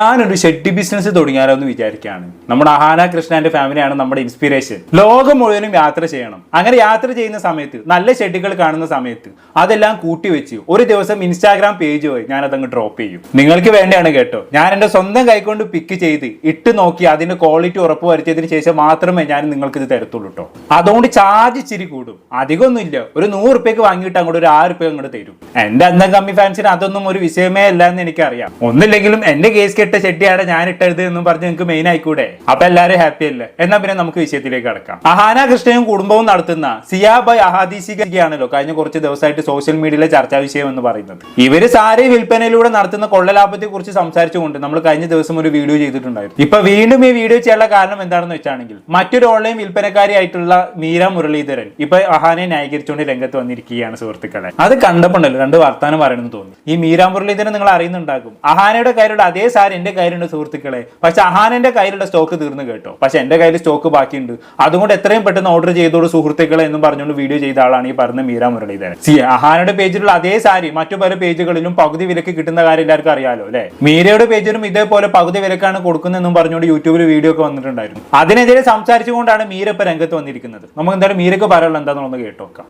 ഞാനൊരു shed business തുടങ്ങിയാലോ എന്ന് വിചാരിക്കുകയാണ്. നമ്മുടെ അഹാന കൃഷ്ണന്റെ ഫാമിലിയാണ് നമ്മുടെ ഇൻസ്പിറേഷൻ. ലോകം മുഴുവനും യാത്ര ചെയ്യണം. അങ്ങനെ യാത്ര ചെയ്യുന്ന സമയത്ത് നല്ല ഷെഡുകൾ കാണുന്ന സമയത്ത് അതെല്ലാം കൂട്ടിവെച്ച് ഒരു ദിവസം ഇൻസ്റ്റാഗ്രാം പേജ് പോയി ഞാനതങ്ങ് ഡ്രോപ്പ് ചെയ്യും. നിങ്ങൾക്ക് വേണ്ടിയാണ് കേട്ടോ. ഞാൻ എൻ്റെ സ്വന്തം കൈകൊണ്ട് പിക്ക് ചെയ്ത് ഇട്ട് നോക്കി അതിന്റെ ക്വാളിറ്റി ഉറപ്പ് വരുത്തിയതിന് ശേഷം മാത്രമേ ഞാൻ നിങ്ങൾക്ക് ഇത് തരത്തുള്ളൂ കേട്ടോ. അതുകൊണ്ട് ചാർജ് ഇച്ചിരി കൂടും, അധികമൊന്നുമില്ല. ഒരു 100 റുപ്യക്ക് വാങ്ങിയിട്ട് അങ്ങോട്ട് ഒരു 6 റുപ്യ അങ്ങോട്ട് തരും. എന്റെ അന്തം കമ്മി ഫാൻസിന് അതൊന്നും ഒരു വിഷയമേ അല്ല എന്ന് എനിക്കറിയാം. ഒന്നില്ലെങ്കിലും എന്റെ കേസ് കെട്ട ഷെഡിയാണ് ഞാൻ ഇട്ടത് എന്നും പറഞ്ഞ് നിങ്ങൾക്ക് മെയിൻ ആയിക്കൂടെ? അപ്പൊ എല്ലാവരും ഹാപ്പി അല്ലേ? എന്നാ പിന്നെ നമുക്ക് വിഷയത്തിലേക്ക് കടക്കാം. അഹാന കൃഷ്ണയും കുടുംബവും നടത്തുന്ന സിയാ ബൈ അഹാദീസികയാണല്ലോ കഴിഞ്ഞ കുറച്ച് ദിവസമായിട്ട് സോഷ്യൽ മീഡിയയിലെ ചർച്ചാ വിഷയം എന്ന് പറയുന്നത്. ഇവര് സാരി വിൽപ്പനയിലൂടെ നടത്തുന്ന കൊള്ളലാഭത്തെ കുറിച്ച് സംസാരിച്ചുകൊണ്ട് നമ്മൾ കഴിഞ്ഞ ദിവസം ഒരു വീഡിയോ ചെയ്തിട്ടുണ്ടായിരുന്നു. ഇപ്പൊ വീണ്ടും ഈ വീഡിയോ ചെയ്യാനുള്ള കാരണം എന്താണെന്ന് വെച്ചാണെങ്കിൽ മറ്റൊരു ഓൺലൈൻ വിൽപ്പനക്കാരിയായിട്ടുള്ള മീര മുരളീധരൻ ഇപ്പൊ അഹാനെ ന്യായീകരിച്ചുകൊണ്ട് രംഗത്ത് വന്നിരിക്കുകയാണ് സുഹൃത്തുക്കളെ. അത് കണ്ടപ്പോണ്ടല്ലോ രണ്ട് വർത്താനം പറയണമെന്ന് തോന്നി. ഈ മീര മുരളീധരൻ നിങ്ങൾ അറിയുന്നുണ്ടാകും. അഹാനയുടെ കയ്യിലുള്ള അതേ സാരി എന്റെ കയ്യിലുണ്ട് സുഹൃത്തുക്കളെ. പക്ഷെ അഹാനന്റെ കയ്യിലുള്ള സ്റ്റോക്ക് തീർന്നു കേട്ടോ. പക്ഷെ എന്റെ കയ്യിൽ സ്റ്റോക്ക് ബാക്കിയുണ്ട്. അതുകൊണ്ട് എത്രയും പെട്ടെന്ന് ഓർഡർ ചെയ്തോളൂ സുഹൃത്തുക്കളെ എന്ന് പറഞ്ഞുകൊണ്ട് വീഡിയോ ചെയ്ത ആളാണ് ഈ പറഞ്ഞ മീര മുരളീധരൻ. അഹാനയുടെ പേജിലുള്ള അതേ സാരി മറ്റു പല പേജുകളിലും പകുതി വിലക്ക് കിട്ടുന്ന കാര്യം എല്ലാവർക്കും അറിയാലോ അല്ലെ. മീരയുടെ പേജിലും ഇതേപോലെ പകുതി വിലക്കാണ് കൊടുക്കുന്നതെന്നും പറഞ്ഞുകൊണ്ട് യൂട്യൂബിൽ വീഡിയോ ഒക്കെ വന്നിട്ടുണ്ടായിരുന്നു. അതിനെതിരെ സംസാരിച്ചുകൊണ്ടാണ് മീര ഇപ്പൊ രംഗത്ത് വന്നിരിക്കുന്നത്. നമുക്ക് എന്തായാലും മീരക്ക് പറയാനുള്ള എന്താണെന്ന് കേട്ടോക്കാം.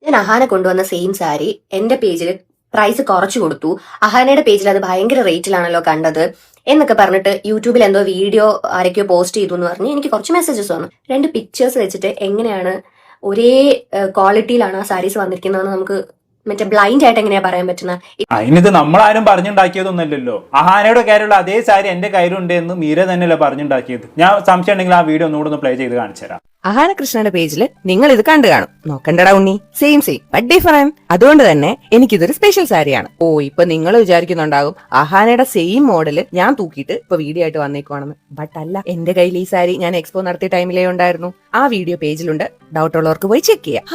ഞാൻ അഹാന കൊണ്ടുവന്ന സെയിം സാരി എന്റെ പേജിൽ പ്രൈസ് കുറച്ചു കൊടുത്തു. അഹാനയുടെ പേജിൽ അത് ഭയങ്കര റേറ്റിലാണല്ലോ കണ്ടത് എന്നൊക്കെ പറഞ്ഞിട്ട് യൂട്യൂബിൽ എന്തോ വീഡിയോ ആരൊക്കെയോ പോസ്റ്റ് ചെയ്തു എന്ന് പറഞ്ഞ് എനിക്ക് കുറച്ച് മെസ്സേജസ് വന്നു. 2 പിക്ചേഴ്സ് വെച്ചിട്ട് എങ്ങനെയാണ് ഒരേ ക്വാളിറ്റിയിലാണ് ആ സാരീസ് വന്നിരിക്കുന്നതെന്ന് നമുക്ക് മറ്റേ ബ്ലൈൻഡ് ആയിട്ട് എങ്ങനെയാ പറയാൻ പറ്റുന്നത്? അതിനിത് നമ്മളാരും പറഞ്ഞുണ്ടാക്കിയതൊന്നുമല്ലല്ലോ. അഹാനയുടെ കയ്യിലുള്ള അതേ സാരി എന്റെ കയ്യിലുണ്ട് എന്ന് മീര തന്നെയല്ലേ പറഞ്ഞുണ്ടാക്കിയത്. ഞാൻ സംശയം ഉണ്ടെങ്കിൽ ആ വീഡിയോ ഒന്നുകൂടെ ഒന്ന് പ്ലേ ചെയ്ത് കാണിച്ചു തരാം. അഹാന കൃഷ്ണയുടെ പേജിൽ നിങ്ങൾ ഇത് കണ്ടു കാണും. നോക്കണ്ടടാ ഉണ്ണി, സെയിം ബട്ട് ഡിഫറെന്റ്. അതുകൊണ്ട് തന്നെ എനിക്കിതൊരു സ്പെഷ്യൽ സാരിയാണ്. ഇപ്പൊ നിങ്ങൾ വിചാരിക്കുന്നുണ്ടാകും അഹാനയുടെ സെയിം മോഡല് ഞാൻ തൂക്കിയിട്ട് ഇപ്പൊ വീഡിയോ ആയിട്ട് വന്നേക്കുവാണെന്ന്. ബട്ട് അല്ല, എന്റെ കയ്യിൽ ഈ സാരി ഞാൻ എക്സ്പോ നടത്തിയ ടൈമിലേ ഉണ്ടായിരുന്നു. ആ വീഡിയോ പേജിലുണ്ട്, ഡൗട്ട് ഉള്ളവർക്ക് പോയി ചെക്ക് ചെയ്യാം.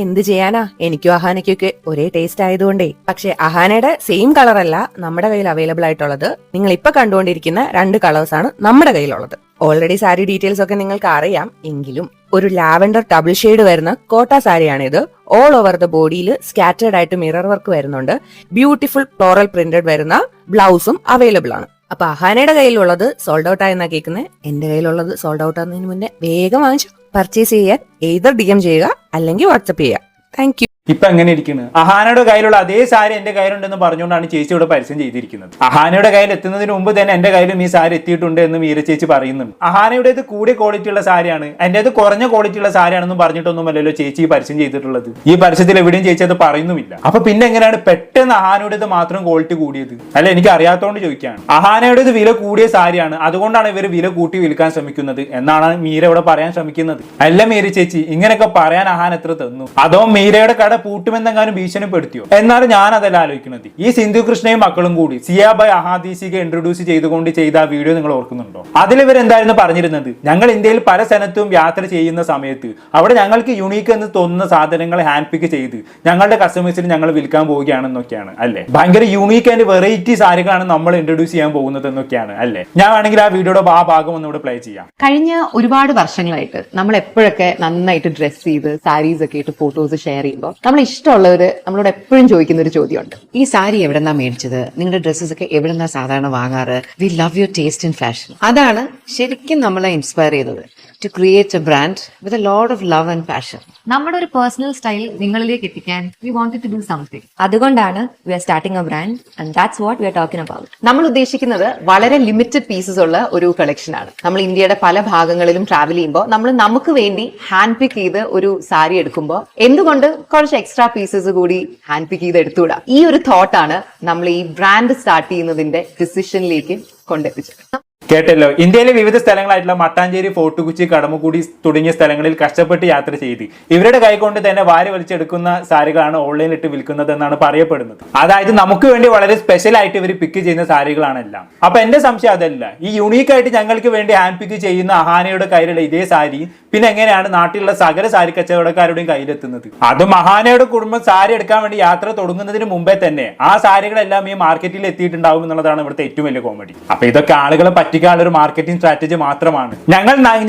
എന്ത് ചെയ്യാനാ, എനിക്കും അഹാനയ്ക്കൊക്കെ ഒരേ ടേസ്റ്റ് ആയതുകൊണ്ടേ. പക്ഷെ അഹാനയുടെ സെയിം കളർ അല്ല നമ്മുടെ കയ്യിൽ അവൈലബിൾ ആയിട്ടുള്ളത്. നിങ്ങൾ ഇപ്പൊ കണ്ടുകൊണ്ടിരിക്കുന്ന 2 കളേഴ്സ് ആണ് നമ്മുടെ കയ്യിലുള്ളത്. ഓൾറെഡി സാരി ഡീറ്റെയിൽസ് ഒക്കെ നിങ്ങൾക്ക് അറിയാം. എങ്കിലും ഒരു ലാവൻഡർ ഡബിൾ ഷെയ്ഡ് വരുന്ന കോട്ട സാരിയാണിത്. ഓൾ ഓവർ ദ ബോഡിയിൽ സ്കാറ്റേർഡ് ആയിട്ട് മിറർ വർക്ക് വരുന്നുണ്ട്. ബ്യൂട്ടിഫുൾ ഫ്ലോറൽ പ്രിന്റഡ് വരുന്ന ബ്ലൗസും അവൈലബിൾ ആണ്. അപ്പൊ അഹാനയുടെ കയ്യിലുള്ളത് സോൾഡ് ഔട്ട് ആയെന്നാ കേൾക്കുന്നത്. എന്റെ കയ്യിലുള്ളത് സോൾഡ് ഔട്ട് ആകുന്നതിന് മുന്നേ വേഗം വാങ്ങിച്ചു പർച്ചേസ് ചെയ്യാൻ എയ്തർ DM ചെയ്യുക അല്ലെങ്കിൽ വാട്സ്ആപ്പ് ചെയ്യുക. Thank you. ഇപ്പൊ എങ്ങനെ ഇരിക്കുന്നത്? അഹാനയുടെ കയ്യിലുള്ള അതേ സാരി എന്റെ കയ്യിലുണ്ടെന്ന് പറഞ്ഞുകൊണ്ടാണ് ചേച്ചി ഇവിടെ പരസ്യം ചെയ്തിരിക്കുന്നത്. അഹാനയുടെ കയ്യിൽ എത്തുന്നതിന് മുമ്പ് തന്നെ എന്റെ കയ്യിലും ഈ സാരി എത്തിയിട്ടുണ്ട് എന്ന് മീര ചേച്ചി പറയുന്നുണ്ട്. അഹാനയുടേത് കൂടിയ ക്വാളിറ്റി ഉള്ള സാരിയാണ്, എന്റേത് കുറഞ്ഞ ക്വാളിറ്റി ഉള്ള സാരിയാണെന്നും പറഞ്ഞിട്ടൊന്നുമല്ലല്ലോ ചേച്ചി ഈ പരസ്യം ചെയ്തിട്ടുള്ളത്. ഈ പരസ്യത്തിൽ എവിടെയും ചേച്ചി അത് പറയുന്നുമില്ല. അപ്പൊ പിന്നെ എങ്ങനെയാണ് പെട്ടെന്ന് അഹാനയുടേത് മാത്രം ക്വാളിറ്റി കൂടിയത്? അല്ല, എനിക്ക് അറിയാത്തതുകൊണ്ട് ചോദിക്കുകയാണ്. അഹാനയുടേത് വില കൂടിയ സാരിയാണ്, അതുകൊണ്ടാണ് ഇവർ വില കൂട്ടി വിൽക്കാൻ ശ്രമിക്കുന്നത് എന്നാണ് മീര ഇവിടെ പറയാൻ ശ്രമിക്കുന്നത്. അല്ല മീര ചേച്ചി, ഇങ്ങനെയൊക്കെ പറയാൻ അഹാൻ എത്ര തന്നു? അതോ മീരയുടെ കട പൂട്ടുമെന്നെങ്ങാനും ഭീഷണിപ്പെടുത്തിയോ? എന്നാലും ഞാൻ അതല്ല ആലോചിക്കുന്നത്. ഈ സിന്ധു കൃഷ്ണയും മക്കളും കൂടി സിയാ ബൈ അഹാദീസിക ഇൻട്രൊഡ്യൂസ് ചെയ്തുകൊണ്ട് ചെയ്ത ആ വീഡിയോ നിങ്ങൾ ഓർക്കുന്നുണ്ടോ? അതിലിവരെന്തായിരുന്നു പറഞ്ഞിരുന്നത്? ഞങ്ങൾ ഇന്ത്യയിൽ പല സ്ഥലത്തും യാത്ര ചെയ്യുന്ന സമയത്ത് അവിടെ ഞങ്ങൾക്ക് യുണീക്ക് എന്ന് തോന്നുന്ന സാധനങ്ങൾ ഹാൻഡ് പിക്ക് ചെയ്ത് ഞങ്ങളുടെ കസ്റ്റമേഴ്സിന് ഞങ്ങൾ വിൽക്കാൻ പോവുകയാണെന്നൊക്കെയാണ് അല്ലെ. ഭയങ്കര യുണീക്ക് ആൻഡ് വെറൈറ്റി സാരികളാണ് നമ്മൾ ഇൻട്രൊഡ്യൂസ് ചെയ്യാൻ പോകുന്നത് എന്നൊക്കെയാണ് അല്ലെ. ഞാൻ വേണമെങ്കിൽ ആ വീഡിയോയുടെ ആ ഭാഗം ഒന്ന് ഇവിടെ പ്ലേ ചെയ്യാം. കഴിഞ്ഞ ഒരുപാട് വർഷങ്ങളായിട്ട് നമ്മൾ എപ്പോഴൊക്കെ നന്നായിട്ട് ഡ്രസ് ചെയ്ത് സാരീസ് ഒക്കെ ഇട്ട് ഫോട്ടോസ് ഷെയർ ചെയ്യുമ്പോൾ നമ്മൾ ഇഷ്ടമുള്ളവര് നമ്മളോട് എപ്പോഴും ചോദിക്കുന്ന ഒരു ചോദ്യമുണ്ട്, ഈ സാരി എവിടെന്നാ മേടിച്ചത്, നിങ്ങളുടെ ഡ്രസ്സസ് ഒക്കെ എവിടെന്നാ സാധാരണ വാങ്ങാറ്, we love your taste and fashion. അതാണ് ശരിക്കും നമ്മളെ ഇൻസ്പയർ ചെയ്തത്, to create a brand with a lot of love and passion. നമ്മുടെ ഒരു പേഴ്സണൽ സ്റ്റൈൽ നിങ്ങളിലേക്ക് എത്തിക്കാൻ we wanted to do something. അതുകൊണ്ടാണ് we are starting a brand and that's what we are talking about. നമ്മൾ ഉദ്ദേശിക്കുന്നത് വളരെ limited pieces ഉള്ള ഒരു കളക്ഷൻ ആണ്. നമ്മൾ ഇന്ത്യയുടെ പല ഭാഗങ്ങളിലും ട്രാവൽ ചെയ്യുമ്പോൾ നമ്മൾ നമുക്ക് വേണ്ടി ഹാൻഡ് പിക്ക് ചെയ്ത് ഒരു സാരി എടുക്കുമ്പോൾ എന്തുകൊണ്ട് കുറച്ച് എക്സ്ട്രാ പീസസ് കൂടി ഹാൻഡ് പിക്ക് ചെയ്ത് എടുത്തുകൂടാ? ഈ ഒരു തോട്ടാണ് നമ്മൾ ഈ ബ്രാൻഡ് സ്റ്റാർട്ട് ചെയ്യുന്നതിന്റെ ഡിസിഷനിലേക്ക് കൊണ്ടെത്തിച്ചത്. കേട്ടല്ലോ, ഇന്ത്യയിലെ വിവിധ സ്ഥലങ്ങളായിട്ടുള്ള മട്ടാഞ്ചേരി, ഫോർട്ട് കൊച്ചി, കടമക്കുടി തുടങ്ങിയ സ്ഥലങ്ങളിൽ കഷ്ടപ്പെട്ട് യാത്ര ചെയ്ത് ഇവരുടെ കൈകൊണ്ട് തന്നെ വാരി വലിച്ചെടുക്കുന്ന സാരികളാണ് ഓൺലൈനിലിട്ട് വിൽക്കുന്നത് എന്നാണ് പറയപ്പെടുന്നത്. അതായത് നമുക്ക് വേണ്ടി വളരെ സ്പെഷ്യൽ ആയിട്ട് ഇവർ പിക്ക് ചെയ്യുന്ന സാരികളാണ് എല്ലാം. അപ്പൊ എന്റെ സംശയം അതല്ല, ഈ യുണീക്ക് ആയിട്ട് ഞങ്ങൾക്ക് വേണ്ടി ഹാൻഡ് പിക്ക് ചെയ്യുന്ന അഹാനയുടെ കയ്യിലുള്ള ഇതേ സാരി പിന്നെ എങ്ങനെയാണ് നാട്ടിലുള്ള സകല സാരി കച്ചവടക്കാരുടെയും കയ്യിലെത്തുന്നത്? അതും അഹാനയുടെ കുടുംബം സാരി എടുക്കാൻ വേണ്ടി യാത്ര തുടങ്ങുന്നതിന് മുമ്പേ തന്നെ ആ സാരികളെല്ലാം ഈ മാർക്കറ്റിൽ എത്തിയിട്ടുണ്ടാവും എന്നുള്ളതാണ് ഇവിടുത്തെ ഏറ്റവും വലിയ കോമഡി. അപ്പൊ ഇതൊക്കെ ആളുകളെ പറ്റി പറ്റിക്കാനുള്ള ഒരു മാർക്കറ്റിംഗ് സ്ട്രാറ്റജി മാത്രമാണ്.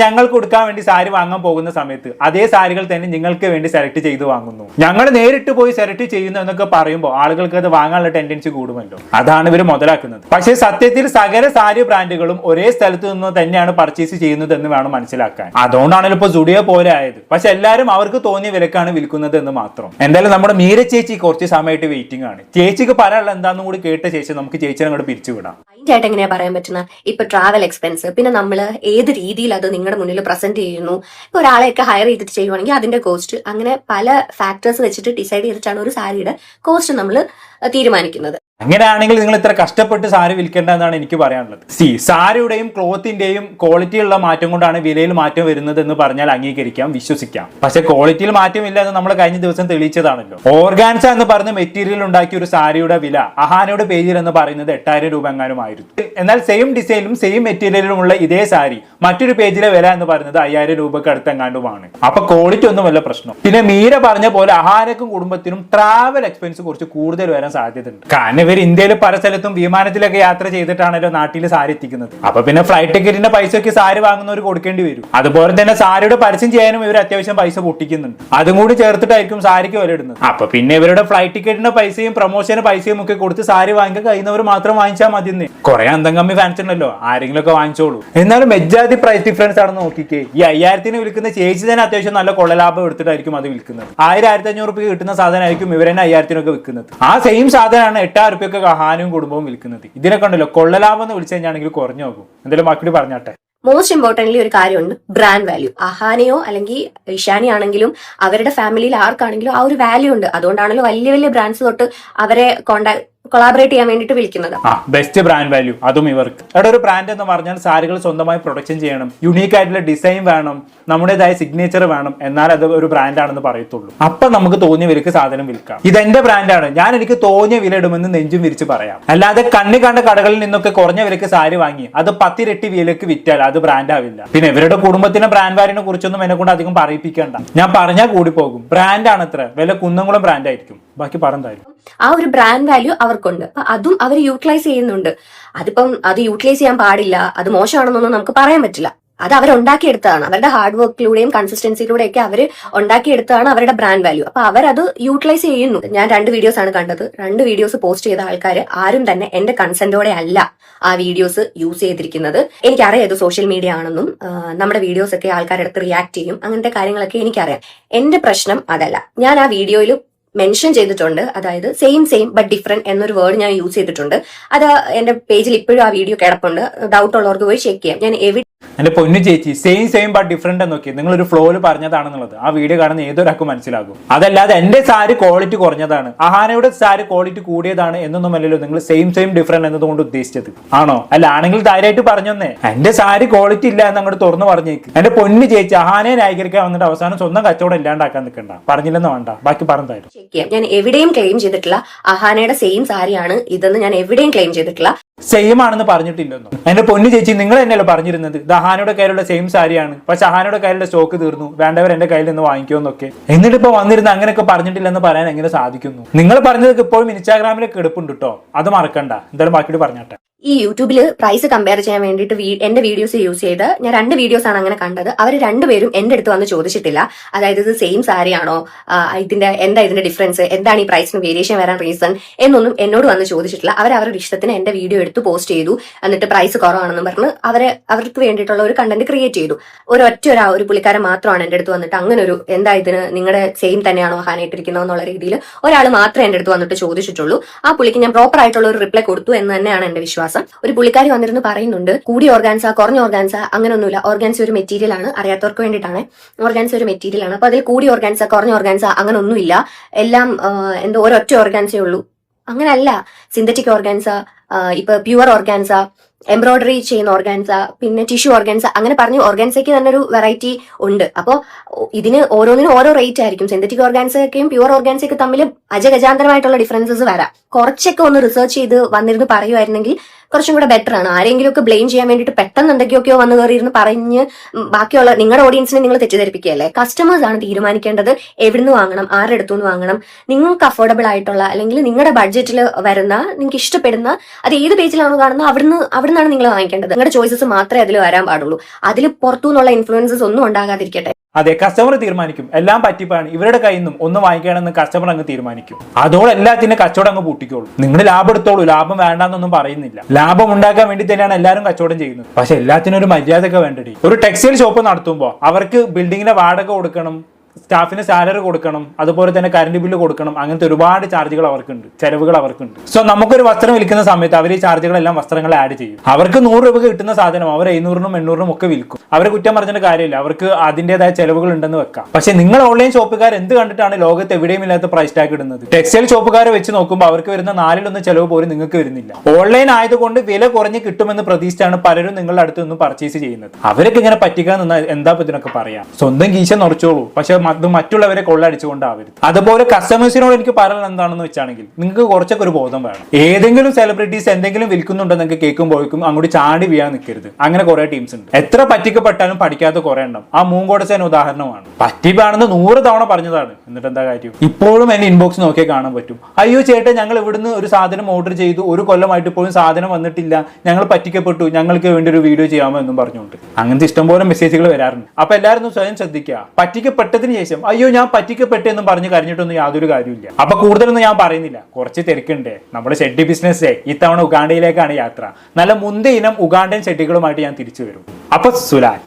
ഞങ്ങൾ കൊടുക്കാൻ വേണ്ടി സാരി വാങ്ങാൻ പോകുന്ന സമയത്ത് അതേ സാരികൾ തന്നെ നിങ്ങൾക്ക് വേണ്ടി സെലക്ട് ചെയ്ത് വാങ്ങുന്നു. ഞങ്ങൾ നേരിട്ട് പോയി സെലക്ട് ചെയ്യുന്നു എന്നൊക്കെ പറയുമ്പോൾ ആളുകൾക്ക് അത് വാങ്ങാനുള്ള ടെൻഡൻസി കൂടുമല്ലോ. അതാണ് ഇവർ മുതലാക്കുന്നത്. പക്ഷേ സത്യത്തിൽ സകല സാരി ബ്രാൻഡുകളും ഒരേ സ്ഥലത്ത് നിന്ന് തന്നെയാണ് പർച്ചേസ് ചെയ്യുന്നത് എന്ന് വേണം മനസ്സിലാക്കാൻ. അതുകൊണ്ടാണല്ലോ ഇപ്പൊ സുഡിയോ പോലെ ആയത്. പക്ഷെ എല്ലാവരും അവർക്ക് തോന്നിയ വിലക്കാണ് വിൽക്കുന്നത് എന്ന് മാത്രം. എന്തായാലും നമ്മുടെ മീര ചേച്ചി കുറച്ച് സമയമായിട്ട് വെയിറ്റിംഗ് ആണ്. ചേച്ചിക്ക് പറയാനുള്ള എന്താണെന്നും കൂടി കേട്ട ശേഷം നമുക്ക് ചേച്ചിനെ അങ്ങോട്ട് പിരിച്ചുവിടാം. അതിൻ്റെയായിട്ട് എങ്ങനെയാ പറയാൻ പറ്റുന്ന ഇപ്പൊ ട്രാവൽ എക്സ്പെൻസ്, പിന്നെ നമ്മൾ ഏത് രീതിയിൽ അത് നിങ്ങളുടെ മുന്നിൽ പ്രസന്റ് ചെയ്യുന്നു. ഇപ്പൊ ഒരാളെയൊക്കെ ഹയർ ചെയ്തിട്ട് ചെയ്യുവാണെങ്കിൽ അതിന്റെ കോസ്റ്റ്, അങ്ങനെ പല ഫാക്ടേഴ്സ് വെച്ചിട്ട് ഡിസൈഡ് ചെയ്തിട്ടാണ് ഒരു സാരിയുടെ കോസ്റ്റ് നമ്മൾ തീരുമാനിക്കുന്നത്. അങ്ങനെയാണെങ്കിൽ നിങ്ങൾ ഇത്ര കഷ്ടപ്പെട്ട് സാരി വിൽക്കേണ്ട എന്നാണ് എനിക്ക് പറയാനുള്ളത്. സാരിയുടെയും ക്ലോത്തിന്റെയും ക്വാളിറ്റിയുള്ള മാറ്റം കൊണ്ടാണ് വിലയിൽ മാറ്റം വരുന്നത് എന്ന് പറഞ്ഞാൽ അംഗീകരിക്കാം, വിശ്വസിക്കാം. പക്ഷെ ക്വാളിറ്റിയിൽ മാറ്റമില്ല എന്ന് നമ്മൾ കഴിഞ്ഞ ദിവസം തെളിയിച്ചതാണല്ലോ. ഓർഗാൻസ എന്ന് പറഞ്ഞ മെറ്റീരിയൽ ഉണ്ടാക്കിയ ഒരു സാരിയുടെ വില അഹാനയുടെ പേജിൽ എന്ന് പറയുന്നത് 8000 രൂപ എങ്ങാനുമായിരുന്നു. എന്നാൽ സെയിം ഡിസൈനിലും സെയിം മെറ്റീരിയലിലുമുള്ള ഇതേ സാരി മറ്റൊരു പേജിലെ വില എന്ന് പറയുന്നത് 5000 രൂപക്ക് അടുത്തെങ്ങാണ്ടുമാണ്. അപ്പൊ ക്വാളിറ്റി ഒന്നുമല്ല പ്രശ്നം. പിന്നെ മീര പറഞ്ഞ പോലെ അഹാനക്കും കുടുംബത്തിനും ട്രാവൽ എക്സ്പെൻസ് കുറച്ച് കൂടുതൽ വരാൻ സാധ്യതയുണ്ട്. കാരണം ഇവർ ഇന്ത്യയിൽ പല സ്ഥലത്തും വിമാനത്തിലൊക്കെ യാത്ര ചെയ്തിട്ടാണല്ലോ നാട്ടിൽ സാരി എത്തിക്കുന്നത്. അപ്പൊ പിന്നെ ഫ്ലൈറ്റ് ടിക്കറ്റിന്റെ പൈസയൊക്കെ സാരി വാങ്ങുന്നവർ കൊടുക്കേണ്ടി വരും. അതുപോലെ തന്നെ സാരിയുടെ പരസ്യം ചെയ്യാനും ഇവർ അത്യാവശ്യം പൈസ പൊട്ടിക്കുന്നുണ്ട്. അതും കൂടി ചേർത്തിട്ടായിരിക്കും സാരിക്ക് വില ഇടുന്നത്. അപ്പൊ പിന്നെ ഇവരുടെ ഫ്ലൈറ്റ് ടിക്കറ്റിന്റെ പൈസയും പ്രൊമോഷന്റെ പൈസയും ഒക്കെ കൊടുത്ത് സാരി വാങ്ങിക്കാൻ കഴിയുന്നവർ മാത്രം വാങ്ങിച്ചാൽ മതിയെന്ന്. കുറെ അന്തം കമ്മി ഫാൻസ് ഉണ്ടല്ലോ, ആരെങ്കിലും ഒക്കെ വാങ്ങിച്ചോളൂ. എന്നാലും മെജാതി പ്രൈസ് ഡിഫറൻസ് ആണെന്ന് നോക്കിക്കേ. ഈ 5000 വിൽക്കുന്ന ചേച്ചി തന്നെ അത്യാവശ്യം നല്ല കൊള്ളലാഭം എടുത്തിട്ടായിരിക്കും അത് വിൽക്കുന്നത്. 1000-1500 രൂപ കിട്ടുന്ന സാധനമായിരിക്കും ഇവർ തന്നെ 5000 വിൽക്കുന്നത്. ആ സെയിം സാധനമാണ് 8000 രൂപ അഹാനും കുടുംബവും വിൽക്കുന്നത്. ഇതിനെ കണ്ടല്ലോ കൊള്ളലാഭം എന്ന് വിളിച്ചു കഴിഞ്ഞാണെങ്കിൽ കുറഞ്ഞു നോക്കും. എന്തായാലും ബാക്കി പറഞ്ഞാട്ടെ. മോസ്റ്റ് ഇമ്പോർട്ടന്റ്ലി ഒരു കാര്യമുണ്ട്, ബ്രാൻഡ് വാല്യൂ. അഹാനയോ അല്ലെങ്കിൽ ഇഷാനി ആണെങ്കിലും അവരുടെ ഫാമിലിയിൽ ആർക്കാണെങ്കിലും ആ ഒരു വാല്യൂ ഉണ്ട്. അതുകൊണ്ടാണല്ലോ വലിയ വലിയ ബ്രാൻഡ്സ് തൊട്ട് അവരെ കൊളാബറേറ്റ് ചെയ്യാൻ വേണ്ടിട്ട് വിളിക്കുന്നത്. ബെസ്റ്റ് ബ്രാൻഡ് വാല്യൂ അതും ഇവർക്ക്. അവിടെ ഒരു ബ്രാൻഡ് എന്ന് പറഞ്ഞാൽ സാരികൾ സ്വന്തമായി പ്രൊഡക്ഷൻ ചെയ്യണം, യുണീക്ക് ആയിട്ടുള്ള ഡിസൈൻ വേണം, നമ്മുടേതായ സിഗ്നേച്ചർ വേണം, എന്നാൽ അത് ഒരു ബ്രാൻഡ് ആണെന്ന് പറയത്തുള്ളൂ. അപ്പൊ നമുക്ക് തോന്നിയ വിലക്ക് സാധനം വിൽക്കാം. ഇതെന്റെ ബ്രാൻഡാണ്, ഞാൻ എനിക്ക് തോന്നിയ വില ഇടുമെന്ന് നെഞ്ചും വിരിച്ച് പറയാം. അല്ലാതെ കണ്ണി കണ്ട കടകളിൽ നിന്നൊക്കെ കുറഞ്ഞ വിലക്ക് സാരി വാങ്ങി അത് 10 ഇരട്ടി വിലക്ക് വിറ്റാൽ അത് ബ്രാൻഡ് ആവില്ല. പിന്നെ ഇവരുടെ കുടുംബത്തിന്റെ ബ്രാൻഡ് വാല്യൂനെ കുറിച്ചൊന്നും എന്നെ കൊണ്ട് അധികം പറയിപ്പിക്കേണ്ട. ഞാൻ പറഞ്ഞാൽ കൂടി പോകും. ബ്രാൻഡാണ് അത്ര, വില കുന്നംകുളം ബ്രാൻഡ് ആയിരിക്കും. ബാക്കി പറഞ്ഞായിരുന്നു ആ ഒരു ബ്രാൻഡ് വാല്യൂ അവർക്കുണ്ട്. അപ്പൊ അതും അവർ യൂട്ടിലൈസ് ചെയ്യുന്നുണ്ട്. അതിപ്പം അത് യൂട്ടിലൈസ് ചെയ്യാൻ പാടില്ല, അത് മോശമാണെന്നൊന്നും നമുക്ക് പറയാൻ പറ്റില്ല. അത് അവരുണ്ടാക്കിയെടുത്തതാണ്. അവരുടെ ഹാർഡ് വർക്കിലൂടെയും കൺസിസ്റ്റൻസിയിലൂടെയൊക്കെ അവർ ഉണ്ടാക്കിയെടുത്തതാണ് അവരുടെ ബ്രാൻഡ് വാല്യൂ. അപ്പൊ അവരത് യൂട്ടിലൈസ് ചെയ്യുന്നു. ഞാൻ 2 വീഡിയോസ് ആണ് കണ്ടത്. 2 വീഡിയോസ് പോസ്റ്റ് ചെയ്ത ആൾക്കാർ ആരും തന്നെ എന്റെ കൺസെന്റോടെ അല്ല ആ വീഡിയോസ് യൂസ് ചെയ്തിരിക്കുന്നത്. എനിക്കറിയാം ഇത് സോഷ്യൽ മീഡിയ ആണെന്നും നമ്മുടെ വീഡിയോസ് ഒക്കെ ആൾക്കാരെടുത്ത് റിയാക്ട് ചെയ്യും, അങ്ങനത്തെ കാര്യങ്ങളൊക്കെ എനിക്കറിയാം. എന്റെ പ്രശ്നം അതല്ല. ഞാൻ ആ വീഡിയോയിൽ മെൻഷൻ ചെയ്തിട്ടുണ്ട്, അതായത് സെയിം ബട്ട് ഡിഫറെന്റ് എന്നൊരു വേർഡ് ഞാൻ യൂസ് ചെയ്തിട്ടുണ്ട്. അത് എന്റെ പേജിൽ ഇപ്പോഴും ആ വീഡിയോ കിടപ്പുണ്ട്. ഡൗട്ട് ഉള്ളവർക്ക് പോയി ചെക്ക് ചെയ്യാം. ഞാൻ എന്റെ പൊന്നു ചേച്ചി, സെയിം ബട്ട് ഡിഫറെന്റ് നോക്കി നിങ്ങൾ ഒരു ഫ്ലോയിൽ പറഞ്ഞതാണെന്നുള്ളത് ആ വീഡിയോ കാണുന്ന ഏതൊരാൾക്ക് മനസ്സിലാകും. അതല്ലാതെ എന്റെ സാരി ക്വാളിറ്റി കുറഞ്ഞതാണ്, അഹാനയുടെ സാരി ക്വാളിറ്റി കൂടിയതാണ് എന്നൊന്നുമല്ലല്ലോ നിങ്ങൾ സെയിം ഡിഫറെന്റ് എന്നതുകൊണ്ട് ഉദ്ദേശിച്ചത്. ആണോ? അല്ല, ആണെങ്കിൽ ധൈര്യമായിട്ട് പറഞ്ഞൊന്നേ എന്റെ സാരി ക്വാളിറ്റി ഇല്ല എന്ന് അങ്ങോട്ട് തുറന്നു പറഞ്ഞേക്ക്. എന്റെ പൊന്നു ചേച്ചി, അഹാനെ ന്യായീകരിക്കാൻ വന്നിട്ട് അവസാനം സ്വന്തം കച്ചവടം ഇല്ലാണ്ടാക്കാൻ നിൽക്കണ്ട. പറഞ്ഞില്ലെന്ന് വേണ്ട, ബാക്കി പറഞ്ഞായിരുന്നു. ഞാൻ എവിടെയും ക്ലെയിം ചെയ്തിട്ടില്ല അഹാനയുടെ സെയിം സാരിയാണ് ഇതെന്ന്. ഞാൻ എവിടെയും ക്ലെയിം ചെയ്തിട്ടില്ല. സെയിം ആണെന്ന് പറഞ്ഞിട്ടില്ലെന്നോ? എന്റെ പൊന്നു ചേച്ചി, നിങ്ങൾ തന്നെയല്ലോ പറഞ്ഞിരുന്നത് ഇത് അഹാനയുടെ കയ്യിലുള്ള സെയിം സാരിയാണ്, പക്ഷെ അഹാനയുടെ കയ്യിലുള്ള സ്റ്റോക്ക് തീർന്നു, വേണ്ടവർ എന്റെ കയ്യിൽ നിന്ന് വാങ്ങിക്കുമെന്നൊക്കെ. എന്നിട്ട് ഇപ്പൊ വന്നിരുന്ന് അങ്ങനെയൊക്കെ പറഞ്ഞിട്ടില്ലെന്ന് പറയാൻ എങ്ങനെ സാധിക്കുന്നു? നിങ്ങൾ പറഞ്ഞതൊക്കെ ഇപ്പോഴും ഇൻസ്റ്റാഗ്രാമിലൊക്കെ എടുപ്പുണ്ട് കേട്ടോ, അത് മറക്കണ്ട. എന്തായാലും ബാക്കിയിട്ട് പറഞ്ഞാട്ടെ. ഈ യൂട്യൂബിൽ പ്രൈസ് കമ്പയർ ചെയ്യാൻ വേണ്ടിയിട്ട് എന്റെ വീഡിയോസ് യൂസ് ചെയ്ത് ഞാൻ 2 വീഡിയോസ് ആണ് അങ്ങനെ കണ്ടത്. അവർ 2 പേരും എന്റെ അടുത്ത് വന്ന് ചോദിച്ചിട്ടില്ല, അതായത് ഇത് സെയിം സാരി ആണോ, ഇതിന്റെ ഡിഫറൻസ് എന്താണ്, ഈ പ്രൈസിന് വേരിയേഷൻ വരാൻ റീസൺ എന്നൊന്നും എന്നോട് വന്ന് ചോദിച്ചിട്ടില്ല. അവരുടെ ഇഷ്ടത്തിന് എന്റെ വീഡിയോ എടുത്ത് പോസ്റ്റ് ചെയ്തു. എന്നിട്ട് പ്രൈസ് കുറവാണെന്ന് പറഞ്ഞ് അവർക്ക് വേണ്ടിയിട്ടുള്ള ഒരു കണ്ടന്റ് ക്രിയേറ്റ് ചെയ്തു. ഒരു പുള്ളിക്കാരൻ മാത്രമാണ് എന്റെ അടുത്ത് വന്നിട്ട് അങ്ങനെ ഒരു എന്താ ഇതിന് നിങ്ങളുടെ സെയിം തന്നെയാണോ ഹാനായിട്ടിരിക്കുന്നത് എന്നുള്ള രീതിയിൽ ഒരാൾ മാത്രമേ എന്റെ അടുത്ത് വന്നിട്ട് ചോദിച്ചിട്ടുള്ളൂ. ആ പുള്ളിക്ക് ഞാൻ പ്രോപ്പർ ആയിട്ടുള്ള ഒരു റിപ്ലൈ കൊടുത്തു എന്ന് തന്നെയാണ് എന്റെ വിശ്വാസം. ഒരു പുള്ളിക്കാരി വന്നിരുന്ന് പറയുന്നുണ്ട് കൂടിയ ഓർഗാൻസ കുറഞ്ഞ ഓർഗാൻസ അങ്ങനെയൊന്നുമില്ല. ഓർഗാൻസ ഒരു മെറ്റീരിയൽ ആണ്, അറിയാത്തവർക്ക് വേണ്ടിയിട്ടാണ്. ഓർഗാൻസ ഒരു മെറ്റീരിയൽ ആണ്. അപ്പൊ അതിൽ കൂടിയ ഓർഗാൻസ കുറഞ്ഞ ഓർഗാൻസ അങ്ങനെ ഒന്നുമില്ല. എല്ലാം എന്തോ ഒരൊറ്റ ഓർഗാൻസേ ഉള്ളൂ. അങ്ങനല്ല. സിന്തറ്റിക് ഓർഗാൻസ, ഇപ്പൊ പ്യുവർ ഓർഗാൻസ, എംബ്രോയിഡറി ചെയ്യുന്ന ഓർഗാൻസ, പിന്നെ ടിഷ്യൂ ഓർഗാൻസ, അങ്ങനെ പറഞ്ഞ് ഓർഗാൻസയ്ക്ക് തന്നെ ഒരു വെറൈറ്റി ഉണ്ട്. അപ്പോൾ ഇതിന് ഓരോന്നിനും ഓരോ റേറ്റ് ആയിരിക്കും. സിന്തറ്റിക് ഓർഗാൻസയൊക്കെയും പ്യുവർ ഓർഗാൻസയൊക്കെ തമ്മിൽ അജഗജാന്തരമായിട്ടുള്ള ഡിഫറൻസസ് വരാം. കുറച്ചൊക്കെ ഒന്ന് റിസർച്ച് ചെയ്ത് വന്നിരുന്ന് പറയുമായിരുന്നെങ്കിൽ കുറച്ചും കൂടെ ബെറ്റർ ആണ്. ആരെങ്കിലും ഒക്കെ ബ്ലെയിം ചെയ്യാൻ വേണ്ടിയിട്ട് പെട്ടെന്ന് എന്തൊക്കെയൊക്കെയോ വന്ന് കയറിയിരുന്ന് പറഞ്ഞ് ബാക്കിയുള്ള നിങ്ങളുടെ ഓഡിയൻസിനെ നിങ്ങൾ തെറ്റിദ്ധരിപ്പിക്കുകയല്ലേ. കസ്റ്റമേഴ്സ് ആണ് തീരുമാനിക്കേണ്ടത് എവിടുന്ന് വാങ്ങണം, ആരുടെ അടുത്തുനിന്ന് വാങ്ങണം, നിങ്ങൾക്ക് അഫോർഡബിൾ ആയിട്ടുള്ള അല്ലെങ്കിൽ നിങ്ങളുടെ ബഡ്ജറ്റിൽ വരുന്ന, നിങ്ങൾക്ക് ഇഷ്ടപ്പെടുന്ന, അത് ഏത് പേജിലാണോ കാണുന്നത് അവിടുന്നാണ് നിങ്ങൾ വാങ്ങിക്കേണ്ടത്. നിങ്ങളുടെ ചോയ്സസ് മാത്രമേ അതിൽ വരാൻ പാടുള്ളൂ. അതിൽ പുറത്തുനിന്നുള്ള ഇൻഫ്ലുവൻസസ് ഒന്നും ഉണ്ടാകാതിരിക്കട്ടെ. അതെ, കസ്റ്റമർ തീരുമാനിക്കും. എല്ലാം പറ്റിപ്പാണ്, ഇവരുടെ കയ്യിൽ നിന്നും ഒന്ന് വാങ്ങിക്കണമെന്ന് കസ്റ്റമർ അങ്ങ് തീരുമാനിക്കും. അതോടെ എല്ലാത്തിനും കച്ചവടം അങ്ങ് പൂട്ടിക്കോളൂ. നിങ്ങൾ ലാഭം എടുത്തോളൂ, ലാഭം വേണ്ടാന്നൊന്നും പറയുന്നില്ല. ലാഭം ഉണ്ടാക്കാൻ വേണ്ടി തന്നെയാണ് എല്ലാവരും കച്ചവടം ചെയ്യുന്നത്. പക്ഷെ എല്ലാത്തിനും ഒരു മര്യാദയൊക്കെ വേണ്ടടി. ഒരു ടെക്സ്റ്റൈൽ ഷോപ്പ് നടത്തുമ്പോൾ അവർക്ക് ബിൽഡിങ്ങിന്റെ വാടക കൊടുക്കണം, സ്റ്റാഫിന് സാലറി കൊടുക്കണം, അതുപോലെ തന്നെ കറണ്ട് ബില്ല് കൊടുക്കണം. അങ്ങനത്തെ ഒരുപാട് ചാർജുകൾ അവർക്കുണ്ട്, ചെലവുകൾ അവർക്കുണ്ട്. സോ നമുക്കൊരു വസ്ത്രം വിൽക്കുന്ന സമയത്ത് അവർ ഈ ചാർജുകളെല്ലാം വസ്ത്രങ്ങൾ ആഡ് ചെയ്യും. അവർക്ക് 100 രൂപ കിട്ടുന്ന സാധനം അവർ 700-നും 800-നും ഒക്കെ വിൽക്കും. അവരെ കുറ്റം പറഞ്ഞിട്ട് കാര്യമില്ല, അവർക്ക് അതിൻ്റെതായ ചെലവുകൾ ഉണ്ടെന്ന് വെക്കാം. പക്ഷെ നിങ്ങൾ ഓൺലൈൻ ഷോപ്പുകാർ എന്ത് കണ്ടിട്ടാണ് ലോകത്ത് എവിടെയും ഇല്ലാത്ത പ്രൈസ് ടാഗ് ഇടുന്നത്? ടെക്സ്റ്റൈൽ ഷോപ്പുകാരെ വെച്ച് നോക്കുമ്പോൾ അവർക്ക് വരുന്ന 4-1 ചെലവ് പോലും നിങ്ങൾക്ക് വരുന്നില്ല. ഓൺലൈൻ ആയതുകൊണ്ട് വില കുറഞ്ഞ് കിട്ടുമെന്ന് പ്രതീക്ഷിച്ചാണ് പലരും നിങ്ങളുടെ അടുത്ത് നിന്ന് പർച്ചേസ് ചെയ്യുന്നത്. അവരൊക്കെ ഇങ്ങനെ പറ്റിക്കാൻ നിന്നാൽ എന്താ ഇതിനൊക്കെ പറയാം? സ്വന്തം കീശ നിറച്ചോളൂ, പക്ഷെ അത് മറ്റുള്ളവരെ കൊള്ളടിച്ചുകൊണ്ടാവരുത്. അതുപോലെ കസ്റ്റമേഴ്സിനോട് എനിക്ക് പറയാൻ എന്താണെന്ന് വെച്ചാണെങ്കിൽ, നിങ്ങൾക്ക് കുറച്ചൊക്കെ ഒരു ബോധം വേണം. ഏതെങ്കിലും സെലിബ്രിറ്റീസ് എന്തെങ്കിലും വിൽക്കുന്നുണ്ടെന്ന് നിങ്ങൾക്ക് കേൾക്കുമ്പോഴേക്കും അങ്ങോട്ട് ചാടി വീഴാൻ നിൽക്കരുത്. അങ്ങനെ കുറെ ടീംസ് ഉണ്ട്. എത്ര പറ്റിക്കപ്പെട്ടാലും പഠിക്കാത്ത കുറെ എണ്ണം. ആ മൂങ്കോടസേന ഉദാഹരണമാണ്. പറ്റിപ്പാണെന്ന് 100 തവണ പറഞ്ഞതാണ്, എന്നിട്ട് എന്താ കാര്യം? ഇപ്പോഴും എന്റെ ഇൻബോക്സ് നോക്കിയാൽ കാണാൻ പറ്റും, അയ്യോ ചേട്ടാ ഞങ്ങൾ ഇവിടുന്ന് ഒരു സാധനം ഓർഡർ ചെയ്തു, 1 കൊല്ലമായിട്ട് ഇപ്പോഴും സാധനം വന്നിട്ടില്ല, ഞങ്ങൾ പറ്റിക്കപ്പെട്ടു, ഞങ്ങൾക്ക് വേണ്ടി ഒരു വീഡിയോ ചെയ്യാമോ എന്നും പറഞ്ഞുകൊണ്ട്. അങ്ങനത്തെ ഇഷ്ടംപോലെ മെസ്സേജുകൾ വരാറുണ്ട്. അപ്പൊ എല്ലാവരും സ്വയം ശ്രദ്ധിക്കുക. പറ്റിക്കപ്പെട്ടതിന് ശേഷം അയ്യോ ഞാൻ പറ്റിക്കപ്പെട്ടു എന്നും പറഞ്ഞ് കരഞ്ഞിട്ടൊന്നും യാതൊരു കാര്യമില്ല. അപ്പൊ കൂടുതലൊന്നും ഞാൻ പറയുന്നില്ല, കുറച്ച് തിരക്കുണ്ടേ. നമ്മുടെ ഷെഡ്ഡി ബിസിനസ് ഇത്തവണ ഉഗാണ്ടയിലേക്കാണ് യാത്ര. നല്ല മുന്തിയ ഇനം ഉഗാണ്ടൻ ഷെഡ്ഡികളുമായിട്ട് ഞാൻ തിരിച്ചു വരും. അപ്പൊ സുലാൻ.